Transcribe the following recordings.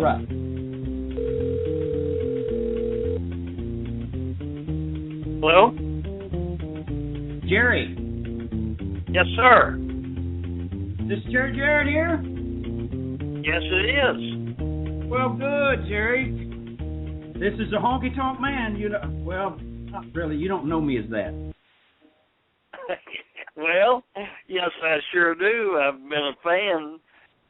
All right. Hello? Jerry. Yes, sir. This is Jerry Jarrett here? Yes, it is. Well, good, Jerry. This is the Honky Tonk Man. Well, not really. You don't know me as that. Well, yes, I sure do. I've been a fan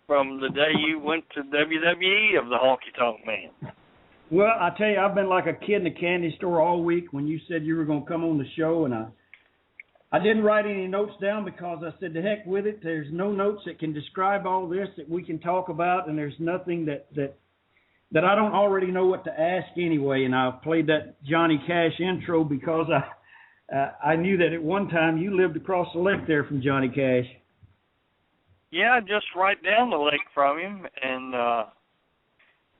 from the day you went to WWE of the Honky Tonk Man. Well, I tell you, I've been like a kid in a candy store all week when you said you were going to come on the show, and I didn't write any notes down because I said, to heck with it. There's no notes that can describe all this that we can talk about, and there's nothing that I don't already know what to ask anyway. And I played that Johnny Cash intro because I knew that at one time you lived across the lake there from Johnny Cash. Yeah, just right down the lake from him, and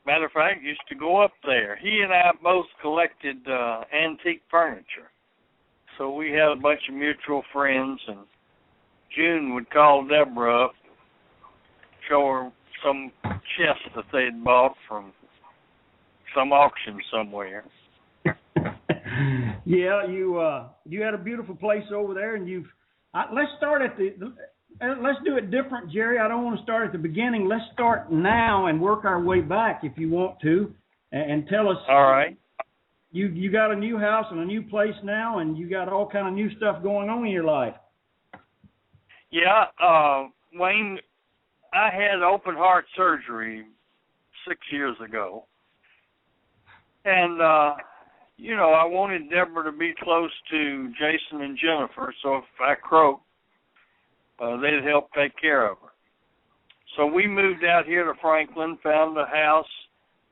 matter of fact, used to go up there. He and I both collected antique furniture. So we had a bunch of mutual friends, and June would call Deborah up, show her some chests that they'd bought from some auction somewhere. Yeah, you had a beautiful place over there, and let's start at let's do it different, Jerry. I don't want to start at the beginning. Let's start now and work our way back if you want to, and tell us. All right. You got a new house and a new place now, and you got all kind of new stuff going on in your life. Yeah, Wayne, I had open heart surgery 6 years ago, and I wanted Deborah to be close to Jason and Jennifer, so if I croaked, they'd help take care of her. So we moved out here to Franklin, found a house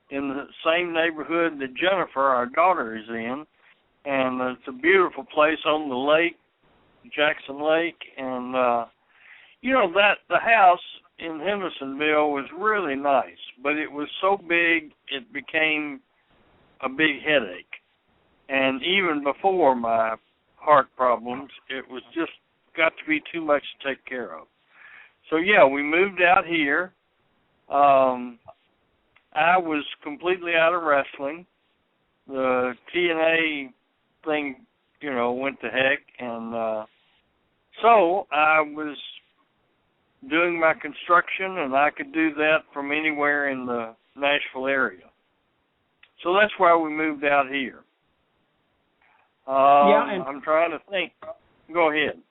in the same neighborhood that Jennifer, our daughter, is in, and it's a beautiful place on the lake, Jackson Lake, and the house in Hendersonville was really nice, but it was so big it became a big headache. And even before my heart problems, it was just got to be too much to take care of. So yeah, we moved out here. I was completely out of wrestling. The TNA thing, went to heck, and so I was doing my construction, and I could do that from anywhere in the Nashville area. So that's why we moved out here. I'm trying to think. Go ahead.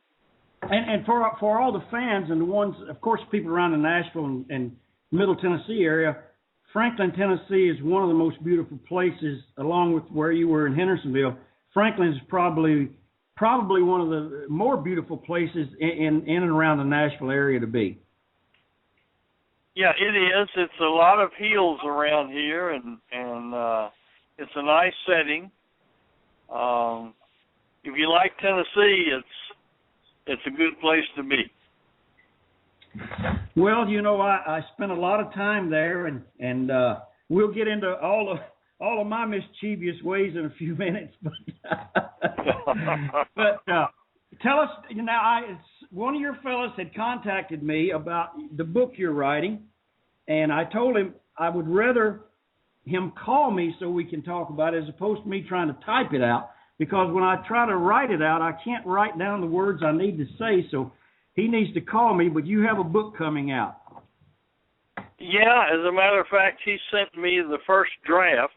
And for all the fans and the ones, of course, people around the Nashville and Middle Tennessee area, Franklin, Tennessee is one of the most beautiful places, along with where you were in Hendersonville. Franklin is probably one of the more beautiful places in and around the Nashville area to be. Yeah, it is. It's a lot of hills around here, and it's a nice setting. If you like Tennessee, it's a good place to be. Well, I spent a lot of time there, and we'll get into all of my mischievous ways in a few minutes. But tell us now. One of your fellows had contacted me about the book you're writing, and I told him I would rather him call me so we can talk about it as opposed to me trying to type it out, because when I try to write it out, I can't write down the words I need to say. So he needs to call me, but you have a book coming out. Yeah, as a matter of fact, he sent me the first draft,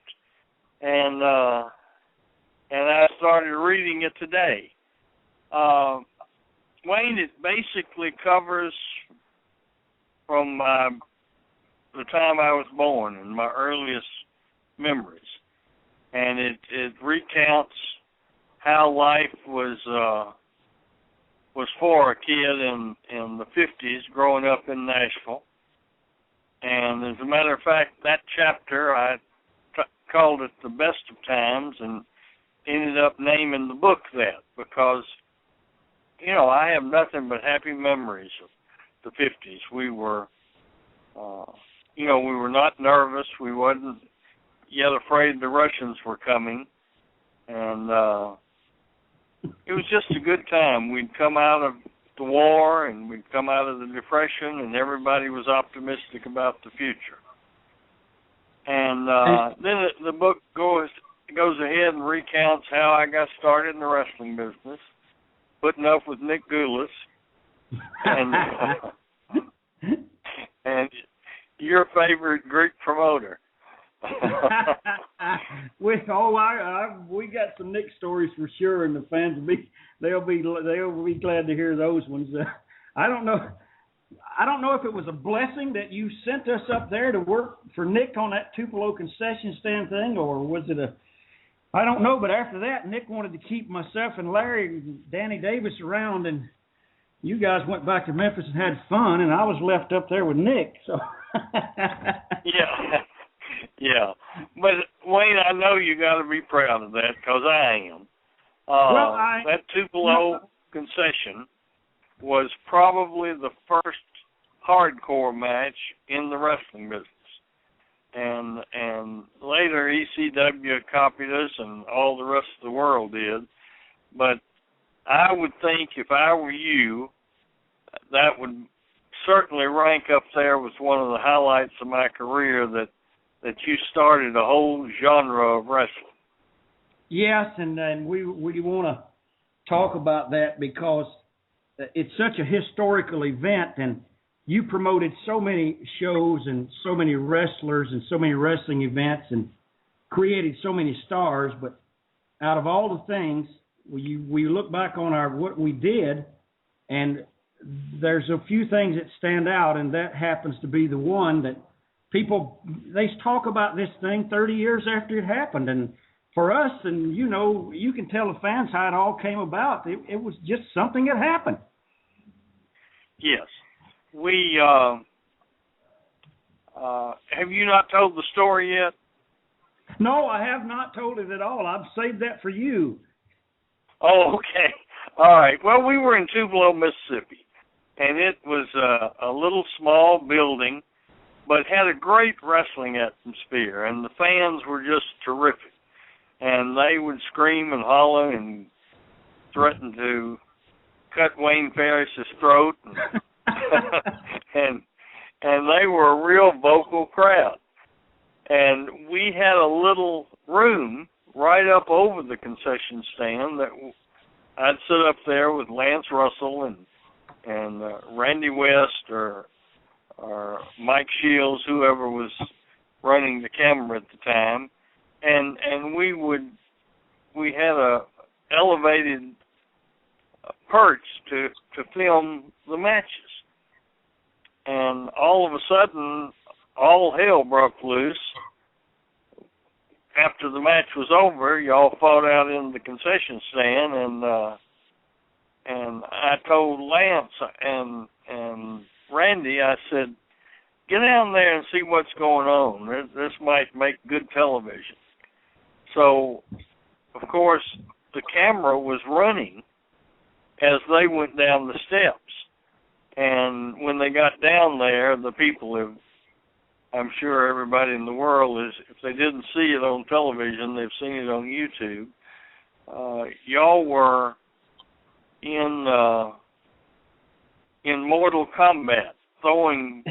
and I started reading it today. Wayne, it basically covers from the time I was born and my earliest memories, and it recounts how life was for a kid in the 50s growing up in Nashville. And as a matter of fact, that chapter, I called it The Best of Times, and ended up naming the book that because, I have nothing but happy memories of the 50s. We were, we were not nervous. We wasn't yet afraid the Russians were coming. And it was just a good time. We'd come out of the war, and we'd come out of the Depression, and everybody was optimistic about the future. And then the book goes ahead and recounts how I got started in the wrestling business, putting up with Nick Goulas, and your favorite Greek promoter. we got some Nick stories for sure, and the fans they'll be glad to hear those ones. I don't know if it was a blessing that you sent us up there to work for Nick on that Tupelo concession stand thing, or was it I don't know. But after that, Nick wanted to keep myself and Larry and Danny Davis around, and you guys went back to Memphis and had fun, and I was left up there with Nick. So yeah. But Wayne, I know you got to be proud of that, because I am. That Tupelo concession was probably the first hardcore match in the wrestling business. And later ECW copied us, and all the rest of the world did. But I would think, if I were you, that would certainly rank up there with one of the highlights of my career, that you started a whole genre of wrestling. Yes, and we want to talk about that, because it's such a historical event, and you promoted so many shows and so many wrestlers and so many wrestling events and created so many stars. But out of all the things, we look back on what we did, and there's a few things that stand out, and that happens to be the one that they talk about this thing 30 years after it happened. And for us, and you can tell the fans how it all came about. It was just something that happened. Yes. We have you not told the story yet? No, I have not told it at all. I've saved that for you. Oh, okay. All right. Well, we were in Tupelo, Mississippi, and it was a little small building, but had a great wrestling atmosphere, and the fans were just terrific. And they would scream and holler and threaten to cut Wayne Ferris's throat, and they were a real vocal crowd. And we had a little room right up over the concession stand that I'd sit up there with Lance Russell and Randy West or Mike Shields, whoever was running the camera at the time, and we had a elevated perch to film the matches. And all of a sudden, all hell broke loose. After the match was over, y'all fought out in the concession stand, and I told Lance and Randy, I said, get down there and see what's going on. This might make good television. So, of course, the camera was running as they went down the steps. And when they got down there, the people have, I'm sure everybody in the world is, if they didn't see it on television, they've seen it on YouTube. Y'all were in Mortal Kombat, throwing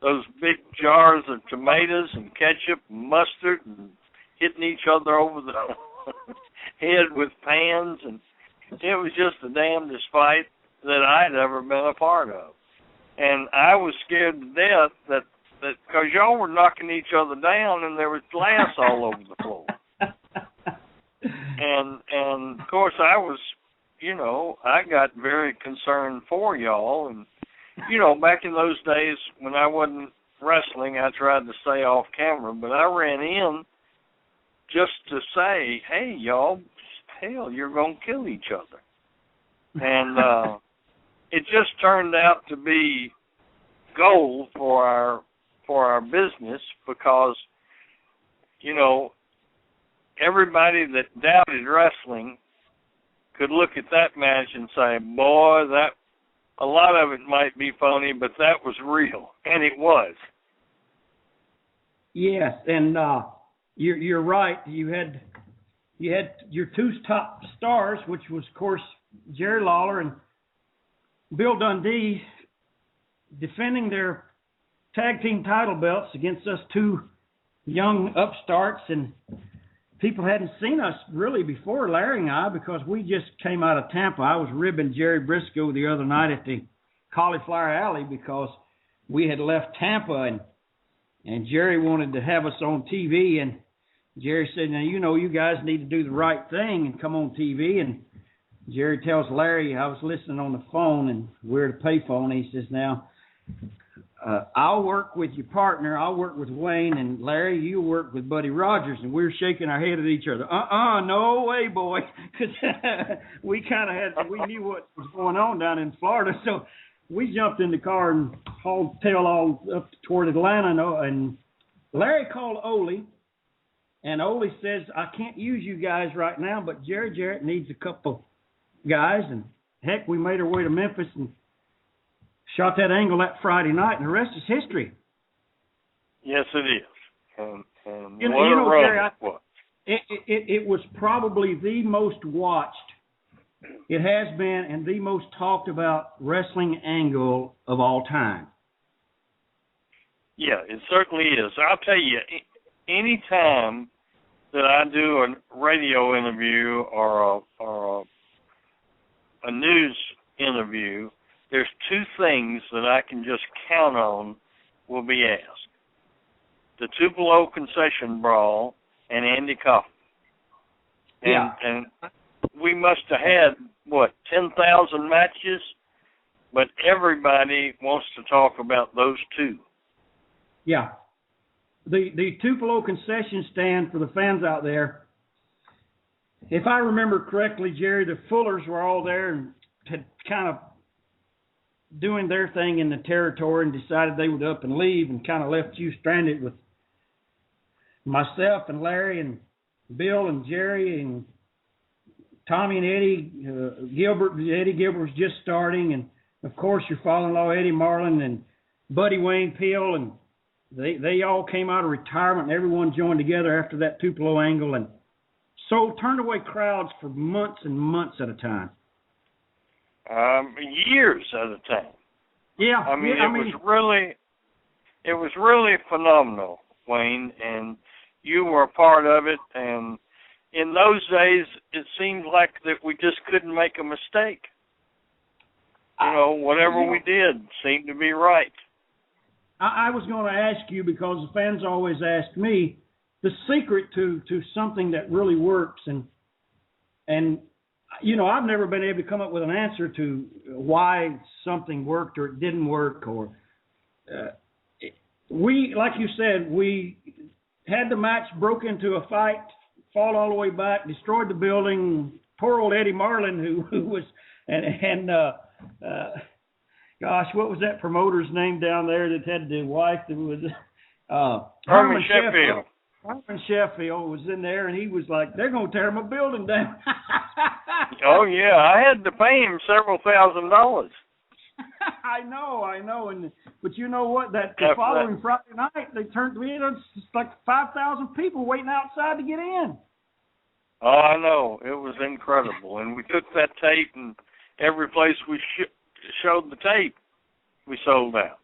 those big jars of tomatoes and ketchup and mustard and hitting each other over the head with pans, and it was just the damnedest fight that I'd ever been a part of. And I was scared to death that because y'all were knocking each other down and there was glass all over the floor. And of course I was, I got very concerned for y'all. And, back in those days when I wasn't wrestling, I tried to stay off camera, but I ran in just to say, hey, y'all, hell, you're going to kill each other. And it just turned out to be gold for our business, because everybody that doubted wrestling could look at that match and say, boy, that a lot of it might be phony, but that was real, and it was. Yes, and you're right. You had your two top stars, which was, of course, Jerry Lawler and Bill Dundee, defending their tag team title belts against us two young upstarts, and people hadn't seen us really before, Larry and I, because we just came out of Tampa. I was ribbing Jerry Briscoe the other night at the Cauliflower Alley because we had left Tampa, and Jerry wanted to have us on TV, and Jerry said, now, you guys need to do the right thing and come on TV. And Jerry tells Larry, I was listening on the phone, and we're at a payphone. He says, now, I'll work with your partner. I'll work with Wayne, and Larry, you work with Buddy Rogers. And we're shaking our head at each other. No way, boy, because we knew what was going on down in Florida. So we jumped in the car and hauled tail all up toward Atlanta. And Larry called Ole. And Ole says, I can't use you guys right now, but Jerry Jarrett needs a couple guys. And, heck, we made our way to Memphis and shot that angle that Friday night, and the rest is history. Yes, it is. And what a run Jerry, it was. It was probably the most watched, it has been, and the most talked about wrestling angle of all time. Yeah, it certainly is. I'll tell you, any time that I do a radio interview or a news interview, there's two things that I can just count on will be asked. The Tupelo concession brawl and Andy Kaufman. And we must have had, 10,000 matches? But everybody wants to talk about those two. Yeah. The Tupelo concession stand, for the fans out there, if I remember correctly, Jerry, the Fullers were all there and had kind of doing their thing in the territory and decided they would up and leave, and kind of left you stranded with myself and Larry and Bill and Jerry and Tommy and Eddie Gilbert. Eddie Gilbert was just starting, and of course your father-in-law Eddie Marlin and Buddy Wayne Peel, and they all came out of retirement, and everyone joined together after that Tupelo angle, and so turned away crowds for months and months at a time. Years at a time. Yeah. It was really phenomenal, Wayne, and you were a part of it. And in those days, it seemed like that we just couldn't make a mistake. Whatever we did seemed to be right. I was going to ask you, because the fans always ask me, the secret to something that really works, and I've never been able to come up with an answer to why something worked or it didn't work. Or we, like you said, we had the match, broke into a fight, fought all the way back, destroyed the building. Poor old Eddie Marlin, who was, gosh, what was that promoter's name down there that had the wife that was Herman Sheffield. Herman Sheffield was in there, and he was like, they're going to tear my building down. Oh, yeah. I had to pay him several $1,000s. I know. But you know what? The following Friday night, they turned to me, and it's like 5,000 people waiting outside to get in. Oh, I know. It was incredible. And we took that tape, and every place we showed the tape, we sold out.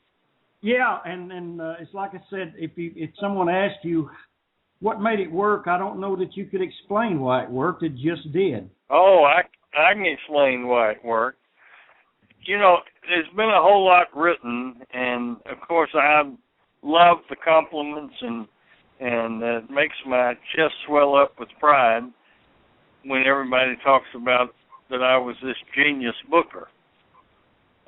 Yeah, and it's like I said, if someone asked you what made it work, I don't know that you could explain why it worked. It just did. Oh, I can explain why it worked. There's been a whole lot written, and of course I love the compliments, and it makes my chest swell up with pride when everybody talks about that I was this genius booker.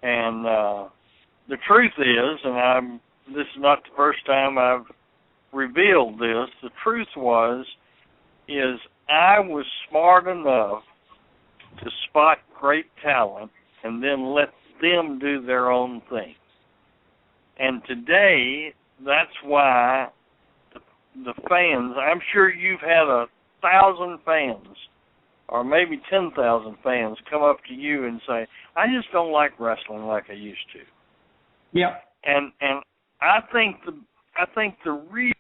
And the truth is, and this is not the first time I've revealed this, the truth is I was smart enough to spot great talent and then let them do their own thing. And today, that's why the fans, I'm sure you've had 1,000 fans or maybe 10,000 fans come up to you and say, I just don't like wrestling like I used to. Yeah. And I think the reason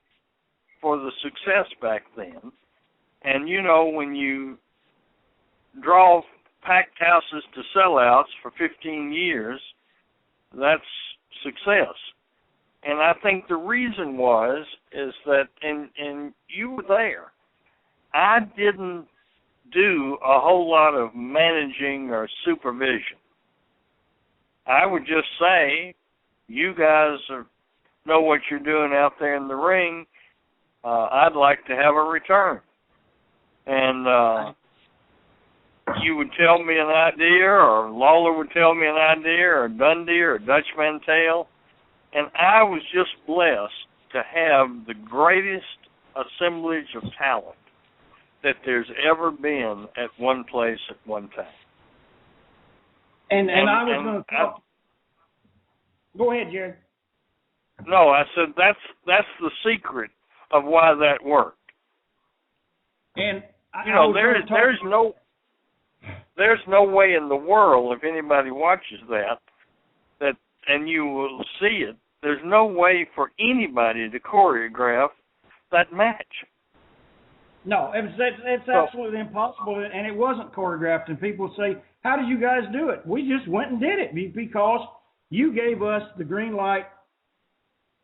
for the success back then, and when you draw packed houses to sellouts for 15 years, that's success. And I think the reason is that, and you were there, I didn't do a whole lot of managing or supervision. I would just say, you guys know what you're doing out there in the ring. I'd like to have a return. And you would tell me an idea, or Lawler would tell me an idea, or Dundee, or Dutch Mantell. And I was just blessed to have the greatest assemblage of talent that there's ever been at one place at one time. And I was going to talk. Go ahead, Jerry. No, I said that's the secret of why that worked. And there's no way in the world, if anybody watches that, and you will see it, there's no way for anybody to choreograph that match. No, it's absolutely impossible, and it wasn't choreographed. And people say, how did you guys do it? We just went and did it because you gave us the green light,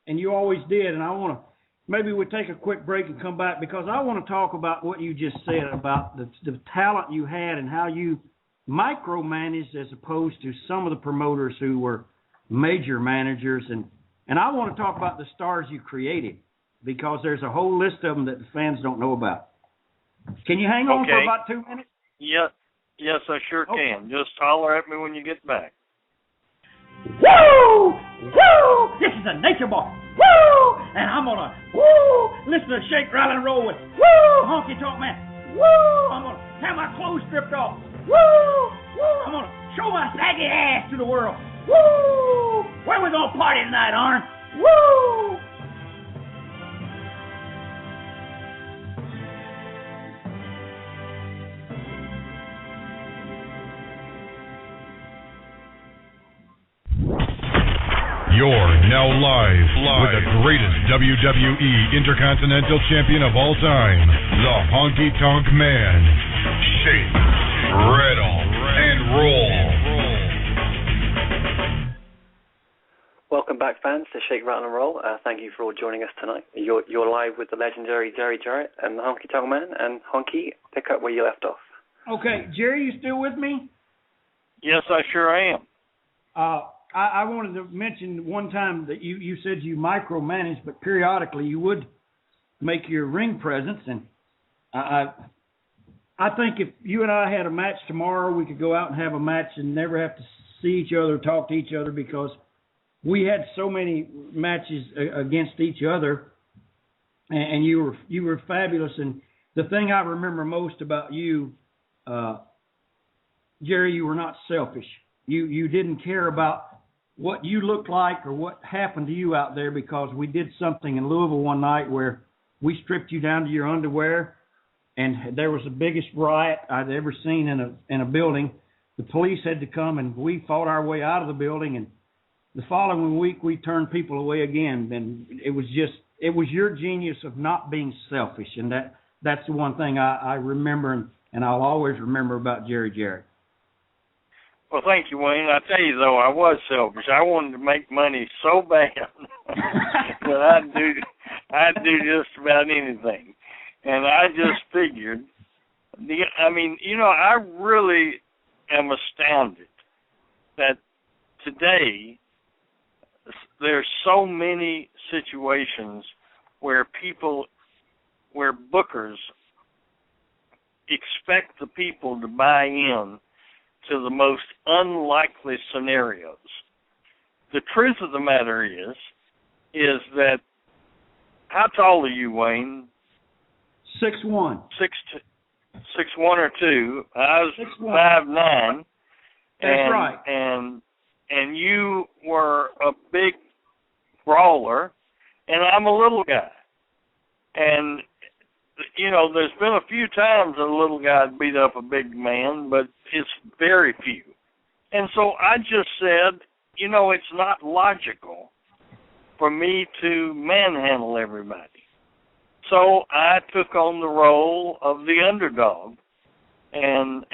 and you always did. And I want to, maybe we'll take a quick break and come back, because I want to talk about what you just said about the talent you had and how you micromanaged as opposed to some of the promoters who were major managers. And I want to talk about the stars you created, because there's a whole list of them that the fans don't know about. Can you hang on for about 2 minutes? Yeah. Yes, I sure can. Just holler at me when you get back. Woo! Woo! This is a nature boy. Woo! And I'm going to, listen to Shake, Rattle, and Roll with, Honky Tonk Man. Woo! I'm going to have my clothes stripped off. Woo! I'm going to show my saggy ass to the world. Woo! Where we going to party tonight, Arn? Woo! You're now live with the greatest WWE Intercontinental Champion of all time, the Honky Tonk Man. Shake, rattle, and roll. Welcome back, fans, to Shake, Rattle, and Roll. Thank you for all joining us tonight. You're live with the legendary Jerry Jarrett and the Honky Tonk Man. And Honky, pick up where you left off. Okay, Jerry, you still with me? Yes, I sure am. I wanted to mention one time that you said you micromanaged, but periodically you would make your ring presence. And I think if you and I had a match tomorrow, we could go out and have a match and never have to see each other, talk to each other, because we had so many matches against each other, and you were fabulous. And the thing I remember most about you, Jerry, you were not selfish. You didn't care about what you looked like or what happened to you out there, because we did something in Louisville one night where we stripped you down to your underwear, and there was the biggest riot I'd ever seen in a building. The police had to come, and we fought our way out of the building, and the following week we turned people away again. And it was your genius of not being selfish, and that's the one thing I remember, and I'll always remember about Jerry Jarrett. Well, thank you, Wayne. I tell you, though, I was selfish. I wanted to make money so bad that I'd do just about anything. And I just figured, I really am astounded that today there's so many situations where bookers expect the people to buy in to the most unlikely scenarios. The truth of the matter is that, how tall are you, Wayne? 6'1". 6'1" or 2". I was 5'9". That's right. And you were a big brawler, and I'm a little guy. And there's been a few times that a little guy beat up a big man, but it's very few. And so I just said, it's not logical for me to manhandle everybody. So I took on the role of the underdog, and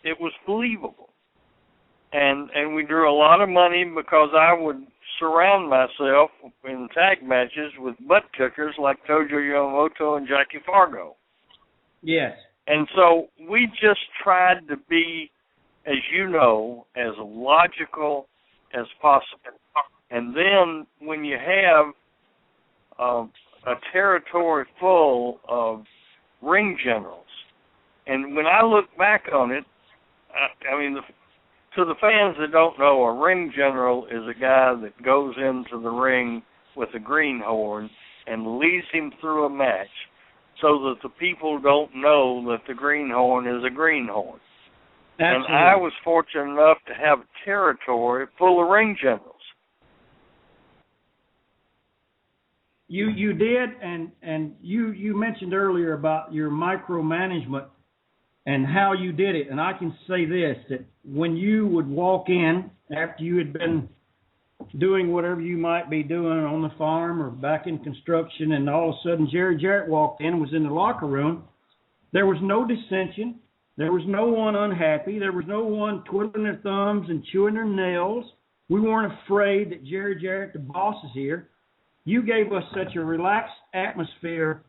it was believable. And we drew a lot of money because I would surround myself in tag matches with butt kickers like Tojo Yamamoto and Jackie Fargo. Yes. And so we just tried to be, as you know, as logical as possible. And then when you have a territory full of ring generals, and when I look back on it, I mean, to the fans that don't know, a ring general is a guy that goes into the ring with a greenhorn and leads him through a match so that the people don't know that the greenhorn is a greenhorn. Absolutely. And I was fortunate enough to have a territory full of ring generals. You did, and you mentioned earlier about your micromanagement and how you did it. And I can say this, that when you would walk in after you had been doing whatever you might be doing on the farm or back in construction, and all of a sudden Jerry Jarrett walked in and was in the locker room, there was no dissension. There was no one unhappy. There was no one twiddling their thumbs and chewing their nails. We weren't afraid that Jerry Jarrett, the boss, is here. You gave us such a relaxed atmosphere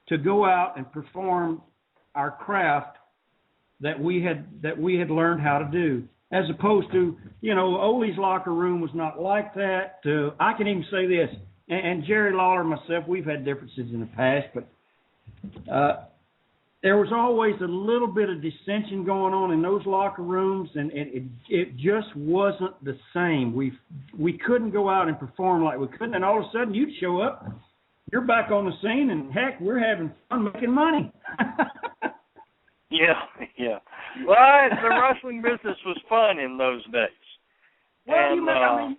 to go out and perform our craft that we had learned how to do, as opposed to, Ole's locker room was not like that. I can even say this, and Jerry Lawler and myself, we've had differences in the past, but there was always a little bit of dissension going on in those locker rooms, and it just wasn't the same. We couldn't go out and perform like we couldn't, and all of a sudden you'd show up, you're back on the scene, and heck, we're having fun making money. Yeah. Well, the wrestling business was fun in those days. Well,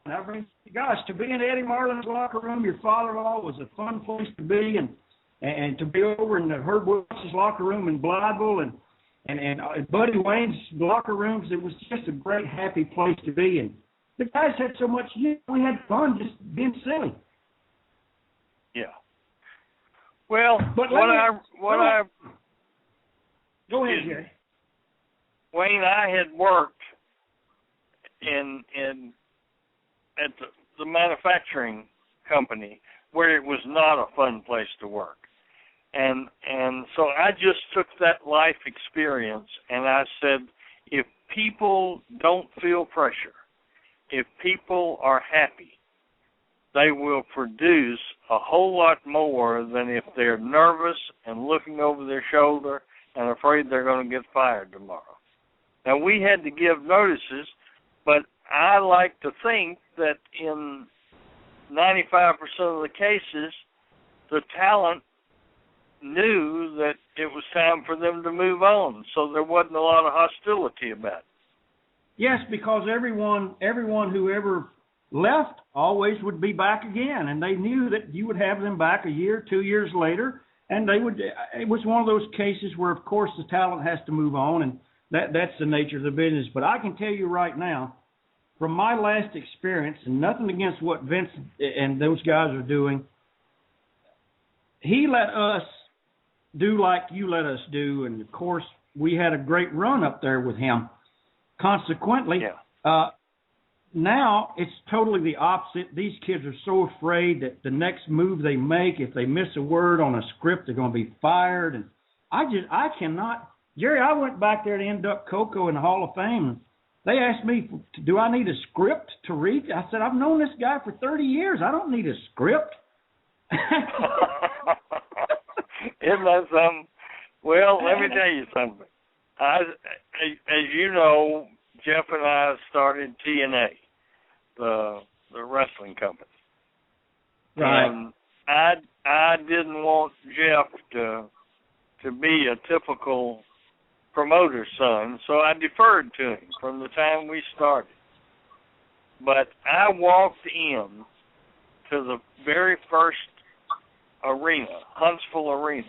I mean, gosh, to be in Eddie Marlin's locker room, your father-in-law was a fun place to be, and to be over in the Herb Wilson's locker room in Blytheville and Buddy Wayne's locker rooms, it was just a great, happy place to be. And the guys had so much, we had fun just being silly. Yeah. Well, Go ahead, Jerry. Wayne, I had worked at the manufacturing company where it was not a fun place to work. And so I just took that life experience and I said, if people don't feel pressure, if people are happy, they will produce a whole lot more than if they're nervous and looking over their shoulder and afraid they're going to get fired tomorrow. Now, we had to give notices, but I like to think that in 95% of the cases, the talent knew that it was time for them to move on, so there wasn't a lot of hostility about it. Yes, because everyone who ever left always would be back again, and they knew that you would have them back a year, 2 years later, and they would. It was one of those cases where, of course, the talent has to move on, and that's the nature of the business. But I can tell you right now, from my last experience, and nothing against what Vince and those guys are doing, he let us do like you let us do, and, of course, we had a great run up there with him. Consequently, now it's totally the opposite. These kids are so afraid that the next move they make, if they miss a word on a script, they're going to be fired. And I cannot. Jerry, I went back there to induct Coco in the Hall of Fame. They asked me, do I need a script to read? I said, I've known this guy for 30 years. I don't need a script. Isn't that something? Well, let me tell you something. As you know, Jeff and I started TNA, the wrestling company. Right. And I didn't want Jeff to be a typical promoter's son, so I deferred to him from the time we started. But I walked in to the very first arena, Huntsville Arena,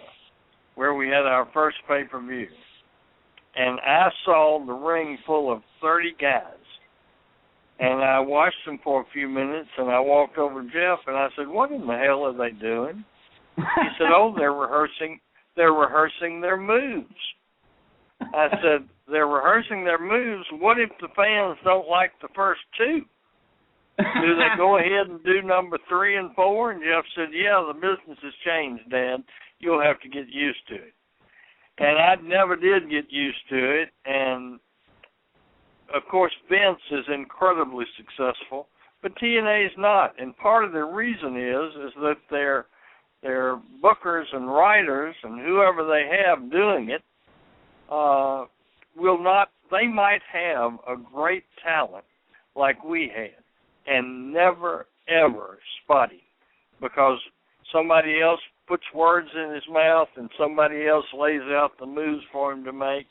where we had our first pay-per-view. And I saw the ring full of 30 guys. And I watched them for a few minutes, and I walked over to Jeff, and I said, what in the hell are they doing? He said, oh, they're rehearsing their moves. I said, they're rehearsing their moves. What if the fans don't like the first two? Do they go ahead and do number 3 and 4? And Jeff said, yeah, the business has changed, Dad. You'll have to get used to it. And I never did get used to it. And, of course, Vince is incredibly successful, but TNA is not. And part of the reason is that their bookers and writers and whoever they have doing it will not. They might have a great talent like we had and never, ever spot him because somebody else puts words in his mouth and somebody else lays out the moves for him to make.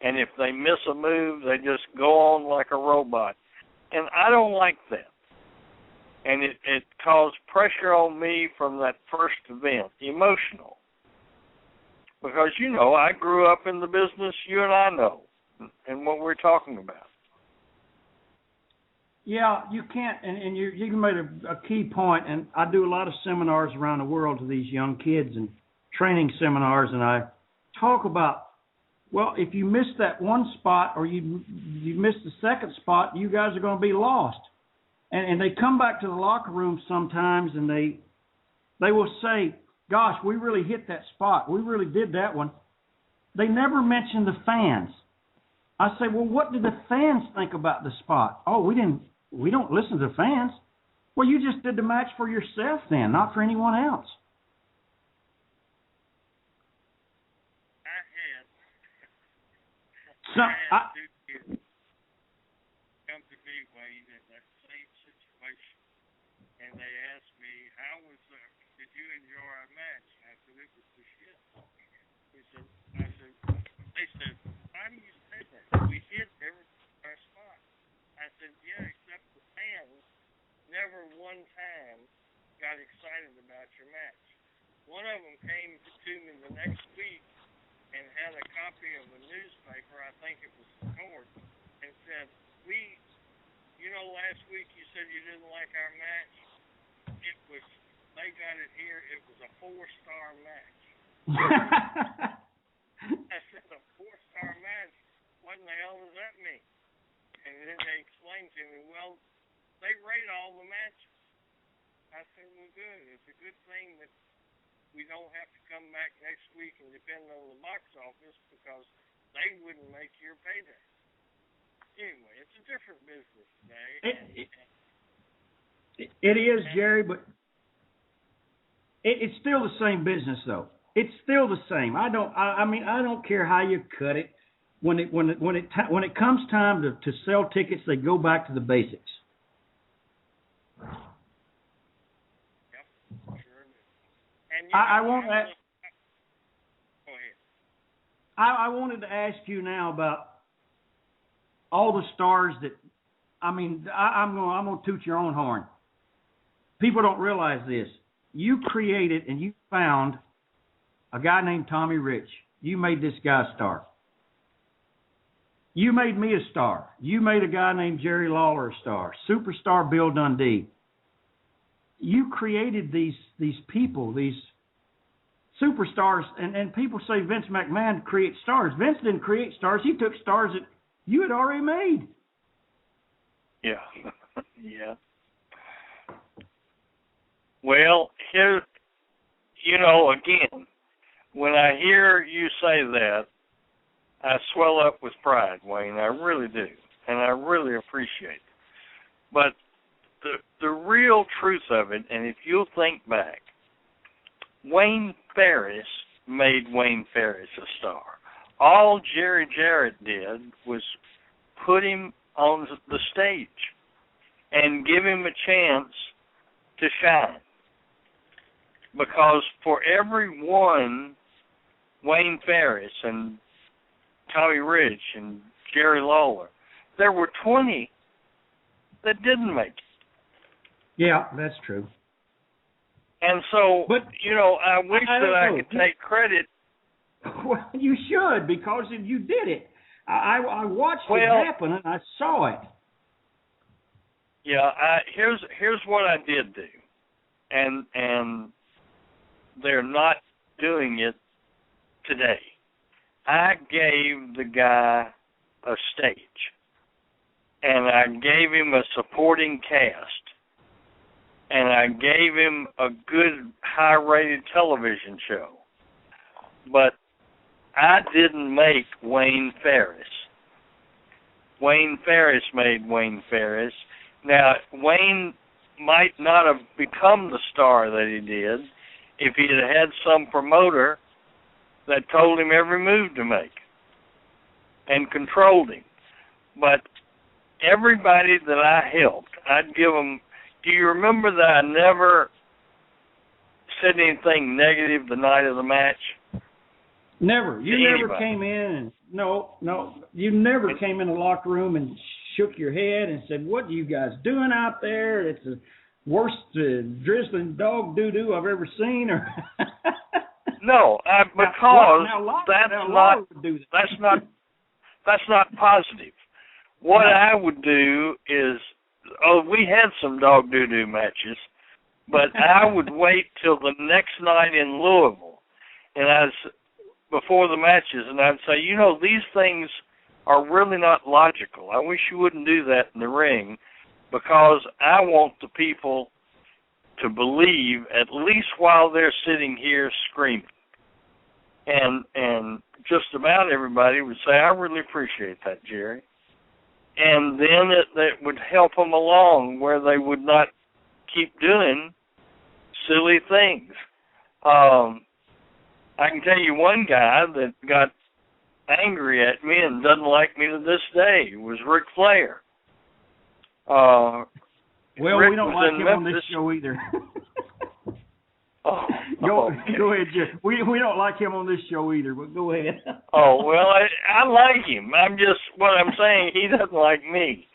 And if they miss a move, they just go on like a robot. And I don't like that. And it caused pressure on me from that first event, emotional. Because, you know, I grew up in the business, you and I know, and what we're talking about. Yeah, you can't, and you made a key point, and I do a lot of seminars around the world to these young kids and training seminars, and I talk about, well, if you miss that one spot or you miss the second spot, you guys are going to be lost. And they come back to the locker room sometimes, and they will say, gosh, we really hit that spot. We really did that one. They never mention the fans. I say, well, what did the fans think about the spot? Oh, we don't listen to the fans. Well, you just did the match for yourself then, not for anyone else. I had come to me, Wayne, in that same situation, and they asked me, how was did you enjoy our match? I said, it was the shit. They said, why do you say that? We hit every spot. I said, yeah, except the fans never one time got excited about your match. One of them came to me the next week and had a copy of a newspaper, I think it was the Court, and said, last week you said you didn't like our match. They got it here, it was a 4-star match. I said, a 4-star match? What in the hell does that mean? And then they explained to me, well, they rate all the matches. I said, well, good. It's a good thing that we don't have to come back next week and depend on the box office because they wouldn't make your payday. Anyway, it's a different business today. It is, Jerry, but it's still the same business, though. It's still the same. I don't care how you cut it. When it comes time to sell tickets, they go back to the basics. Yep, sure do. And I won't. Go ahead. I wanted to ask you now about all the stars that. I'm going to toot your own horn. People don't realize this. You created and you found a guy named Tommy Rich. You made this guy a star. You made me a star. You made a guy named Jerry Lawler a star. Superstar Bill Dundee. You created these people, these superstars, and people say Vince McMahon creates stars. Vince didn't create stars. He took stars that you had already made. Yeah. Yeah. Well, here, again, when I hear you say that, I swell up with pride, Wayne. I really do, and I really appreciate it. But the real truth of it, and if you'll think back, Wayne Ferris made Wayne Ferris a star. All Jerry Jarrett did was put him on the stage and give him a chance to shine. Because for every one, Wayne Ferris and Tommy Rich and Jerry Lawler, there were 20 that didn't make it. Yeah, that's true. And so, but, I wish that I could take credit. Well, you should, because you did it. I watched it happen, and I saw it. Yeah, here's what I did do. And they're not doing it today. I gave the guy a stage. and I gave him a supporting cast, and I gave him a good, high-rated television show. But I didn't make Wayne Ferris. Wayne Ferris made Wayne Ferris. Now, Wayne might not have become the star that he did if he had had some promoter that told him every move to make and controlled him. But everybody that I helped, I'd give them, do you remember that I never said anything negative the night of the match? Never. You never came in and, no, you never came in the locker room and shook your head and said, what are you guys doing out there? It's the worst drizzling dog doo-doo I've ever seen. Or no, because that's not positive. What I would do is, we had some dog doo-doo matches, but I would wait till the next night in Louisville, and before the matches, and I'd say, these things are really not logical. I wish you wouldn't do that in the ring, because I want the people to believe, at least while they're sitting here screaming. And just about everybody would say, I really appreciate that, Jerry. And then it would help them along where they would not keep doing silly things. I can tell you one guy that got angry at me and doesn't like me to this day. It was Ric Flair. Well, Rick we don't like him on this show either. Go ahead, Jerry. We don't like him on this show either, but go ahead. Well, I like him. What I'm saying, he doesn't like me.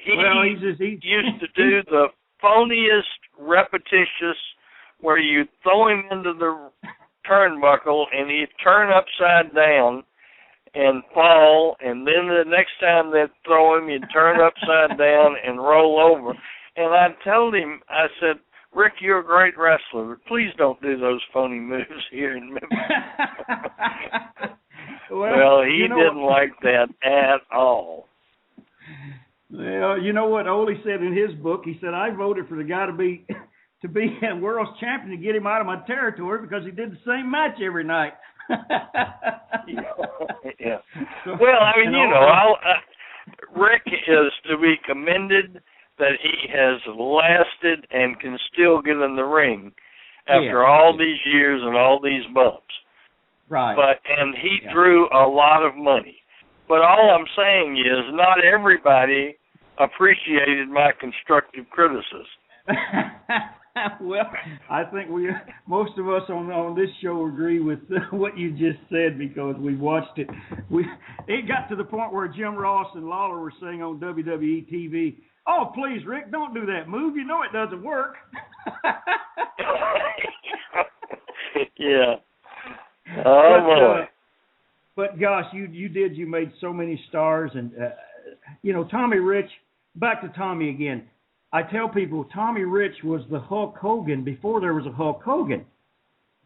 He used to do the phoniest, repetitious, where you throw him into the turnbuckle and he'd turn upside down and fall, and then the next time they'd throw him, he'd turn upside down and roll over. And I told him, I said, Rick, you're a great wrestler, but please don't do those phony moves here in Memphis. Well, he didn't like that at all. Well, you know what Ole said in his book? He said, I voted for the guy to be a world champion to get him out of my territory because he did the same match every night. Yeah. Well, I mean, Rick is to be commended that he has lasted and can still get in the ring after all these years and all these bumps. Right. And he drew a lot of money. But all I'm saying is not everybody appreciated my constructive criticism. Well, I think most of us on this show agree with what you just said because we watched it. It got to the point where Jim Ross and Lawler were saying on WWE TV, "Oh, please, Rick, don't do that move. You know it doesn't work." Yeah. Oh, boy. But gosh, you made so many stars, and Tommy Rich. Back to Tommy again. I tell people Tommy Rich was the Hulk Hogan before there was a Hulk Hogan.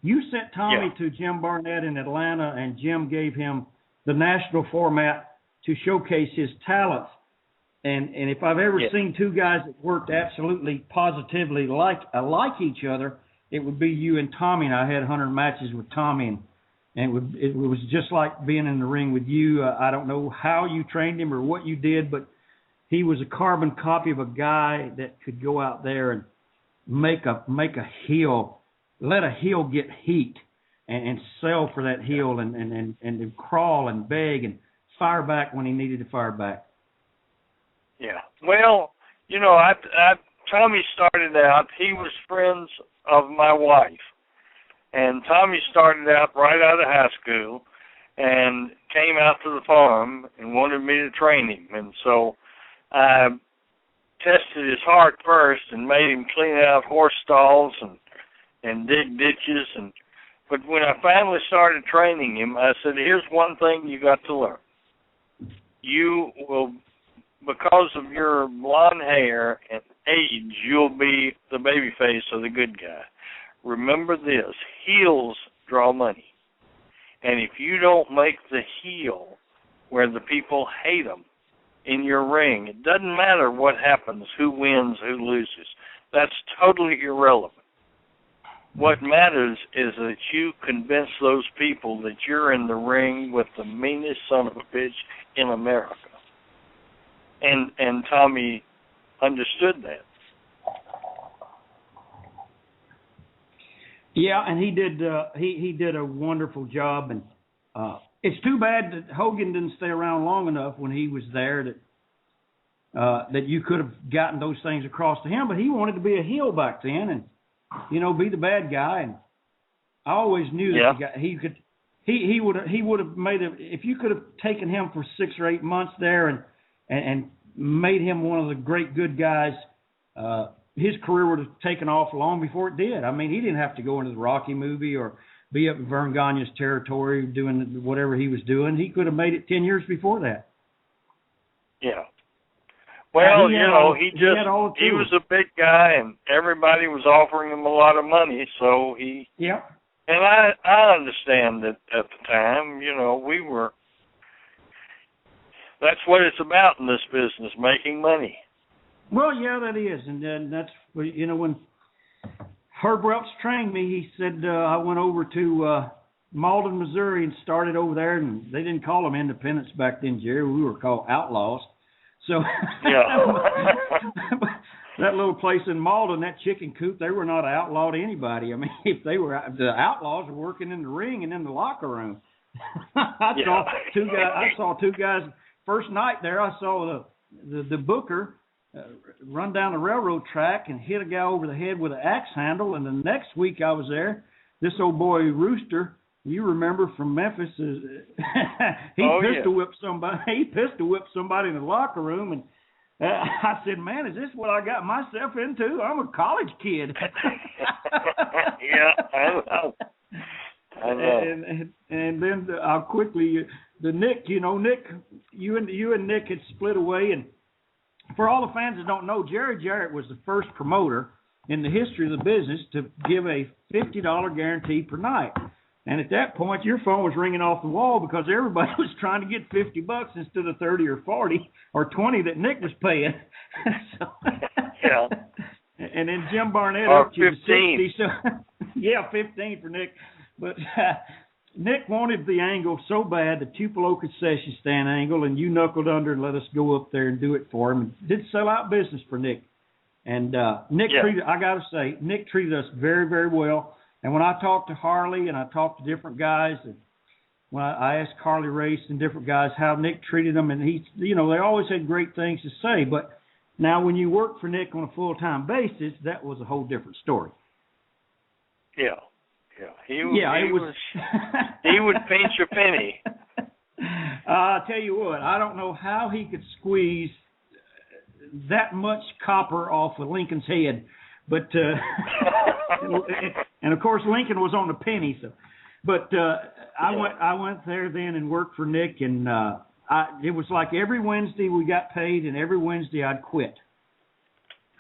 You sent Tommy to Jim Barnett in Atlanta, and Jim gave him the national format to showcase his talents. And if I've ever seen two guys that worked absolutely positively like each other, it would be you and Tommy. And I had 100 matches with Tommy, and it was just like being in the ring with you. I don't know how you trained him or what you did, but he was a carbon copy of a guy that could go out there and make a heel, let a heel get heat and sell for that heel and crawl and beg and fire back when he needed to fire back. Yeah. Well, Tommy started out, he was friends of my wife. And Tommy started out right out of high school and came out to the farm and wanted me to train him. And so I tested his heart first and made him clean out horse stalls and dig ditches. But when I finally started training him, I said, here's one thing you got to learn. You will, because of your blonde hair and age, you'll be the baby face of the good guy. Remember this, heels draw money. And if you don't make the heel where the people hate them, in your ring. It doesn't matter what happens, who wins, who loses. That's totally irrelevant. What matters is that you convince those people that you're in the ring with the meanest son of a bitch in America. And Tommy understood that. Yeah, and he did. He did a wonderful job, and it's too bad that Hogan didn't stay around long enough when he was there that you could have gotten those things across to him. But he wanted to be a heel back then, and be the bad guy. And I always knew that he could. He would have made it if you could have taken him for 6 or 8 months there and made him one of the great good guys. His career would have taken off long before it did. I mean, he didn't have to go into the Rocky movie or be up in Vern Gagne's territory doing whatever he was doing. He could have made it 10 years before that. Yeah. Well, he was a big guy, and everybody was offering him a lot of money, so he... Yeah. And I understand that at the time, we were... That's what it's about in this business, making money. Well, yeah, that is, and that's, when Herb Welch trained me, he said I went over to Malden, Missouri, and started over there, and they didn't call them independents back then, Jerry. We were called outlaws. So that little place in Malden, that chicken coop, they were not outlawed to anybody. I mean, if they were, the outlaws were working in the ring and in the locker room. I saw two guys first night there. I saw the booker run down the railroad track and hit a guy over the head with an axe handle. And the next week I was there, this old boy Rooster, you remember from Memphis, pistol whipped somebody. He pistol whipped somebody in the locker room, and I said, "Man, is this what I got myself into? I'm a college kid." Yeah, I know. And then I'll quickly Nick. Nick, you and Nick had split away, and for all the fans that don't know, Jerry Jarrett was the first promoter in the history of the business to give a $50 guarantee per night. And at that point, your phone was ringing off the wall because everybody was trying to get $50 instead of 30 or 40 or 20 that Nick was paying. So, yeah. And then Jim Barnett up to 15. 60. So 15 for Nick. But Nick wanted the angle so bad, the Tupelo concession stand angle, and you knuckled under and let us go up there and do it for him. It did sell out business for Nick. And Nick treated us very, very well. And when I talked to Harley and I talked to different guys, and when I asked Harley Race and different guys how Nick treated them, and they always had great things to say. But now when you work for Nick on a full-time basis, that was a whole different story. Yeah. He would pinch a penny. I'll tell you what, I don't know how he could squeeze that much copper off of Lincoln's head. But and of course Lincoln was on the penny. So, but I went there then and worked for Nick, and it was like every Wednesday we got paid, and every Wednesday I'd quit.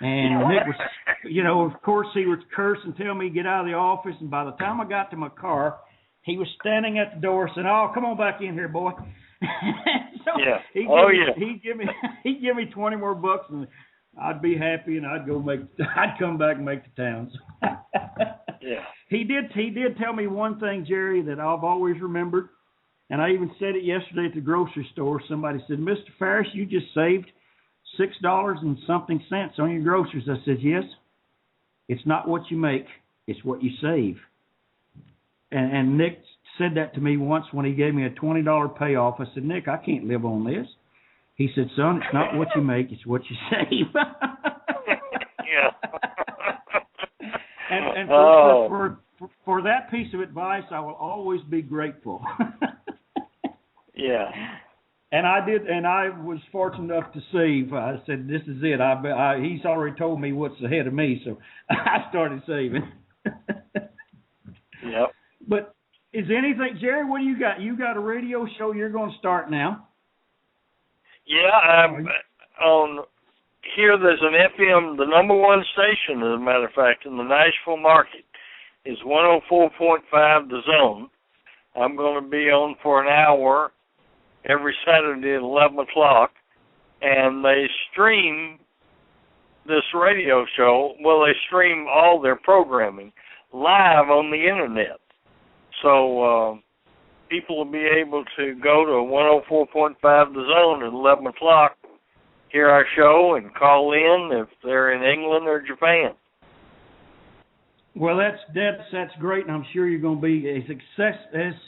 And Nick was, of course he would curse and tell me to get out of the office. And by the time I got to my car, he was standing at the door saying, "Oh, come on back in here, boy." So he'd give me 20 more bucks, and I'd be happy, and I'd come back and make the towns. Yeah. He did tell me one thing, Jerry, that I've always remembered, and I even said it yesterday at the grocery store. Somebody said, "Mr. Ferris, you just saved $6 and something cents on your groceries." I said, "Yes. It's not what you make, it's what you save." And Nick said that to me once when he gave me a $20 payoff. I said, "Nick, I can't live on this." He said, "Son, it's not what you make, it's what you save." Yeah. And for that piece of advice, I will always be grateful. Yeah. And I did, and I was fortunate enough to save. I said, "This is it." He's already told me what's ahead of me, so I started saving. Yep. But is anything, Jerry? What do you got? You got a radio show you're going to start now? Yeah, on here. There's an FM, the number one station, as a matter of fact, in the Nashville market, is 104.5 The Zone. I'm going to be on for an hour every Saturday at 11 o'clock, and they stream this radio show. Well, they stream all their programming live on the internet. So people will be able to go to 104.5 The Zone at 11 o'clock, hear our show, and call in if they're in England or Japan. Well, that's great, and I'm sure you're going to be as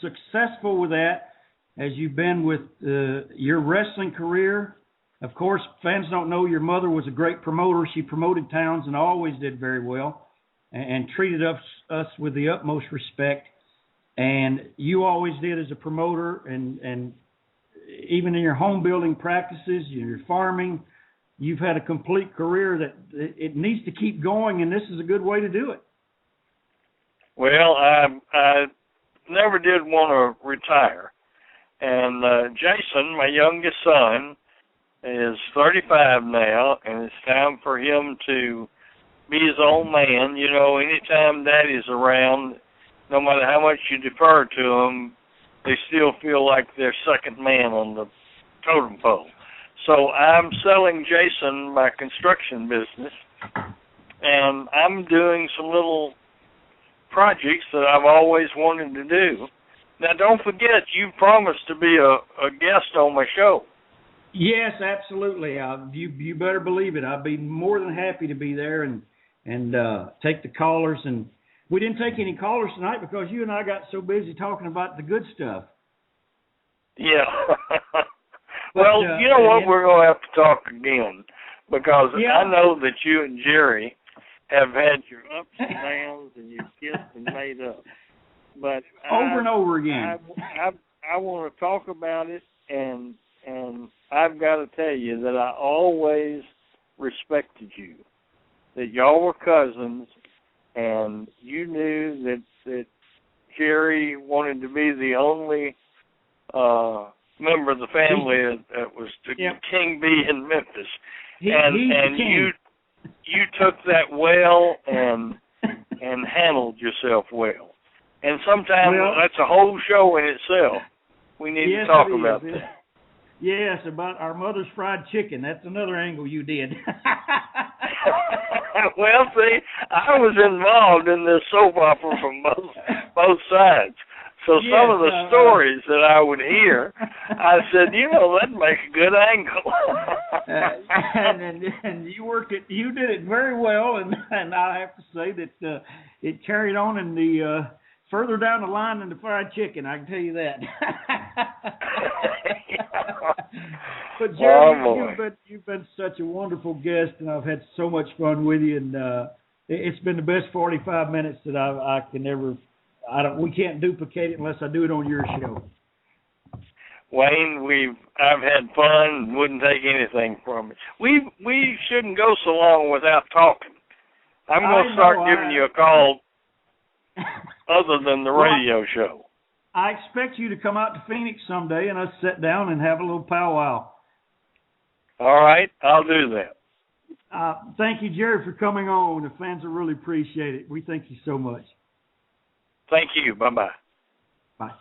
successful with that as you've been with your wrestling career. Of course, fans don't know your mother was a great promoter. She promoted towns and always did very well and treated us with the utmost respect. And you always did as a promoter, and even in your home building practices, your farming, you've had a complete career that it needs to keep going, and this is a good way to do it. Well, I never did want to retire. And Jason, my youngest son, is 35 now, and it's time for him to be his own man. You know, anytime Daddy's around, no matter how much you defer to them, they still feel like they're second man on the totem pole. So I'm selling Jason my construction business, and I'm doing some little projects that I've always wanted to do. Now, don't forget, you promised to be a guest on my show. Yes, absolutely. You better believe it. I'd be more than happy to be there and take the callers. And we didn't take any callers tonight because you and I got so busy talking about the good stuff. Yeah. Well, you know what? We're going to have to talk again because I know that you and Jerry have had your ups and downs and you've kissed and made up. But over and over again. I want to talk about it, and I've got to tell you that I always respected you, that y'all were cousins, and you knew that Jerry wanted to be the only member of the family that was the King Bee in Memphis. And you took that well and handled yourself well. And sometimes that's a whole show in itself. We need to talk about that. Yes, about our mother's fried chicken. That's another angle you did. Well, see, I was involved in this soap opera from both sides. So some of the stories that I would hear, I said, that'd make a good angle. and you worked it. You did it very well, and I have to say that it carried on in the further down the line than the fried chicken. I can tell you that. But Jerry, you've been such a wonderful guest, and I've had so much fun with you, and it's been the best 45 minutes that I can ever. We can't duplicate it unless I do it on your show. Wayne, I've had fun and wouldn't take anything from it. We shouldn't go so long without talking. I'm going to start giving you a call other than the radio show. I expect you to come out to Phoenix someday and us sit down and have a little powwow. All right, I'll do that. Thank you, Jerry, for coming on. The fans will really appreciate it. We thank you so much. Thank you. Bye-bye. Bye.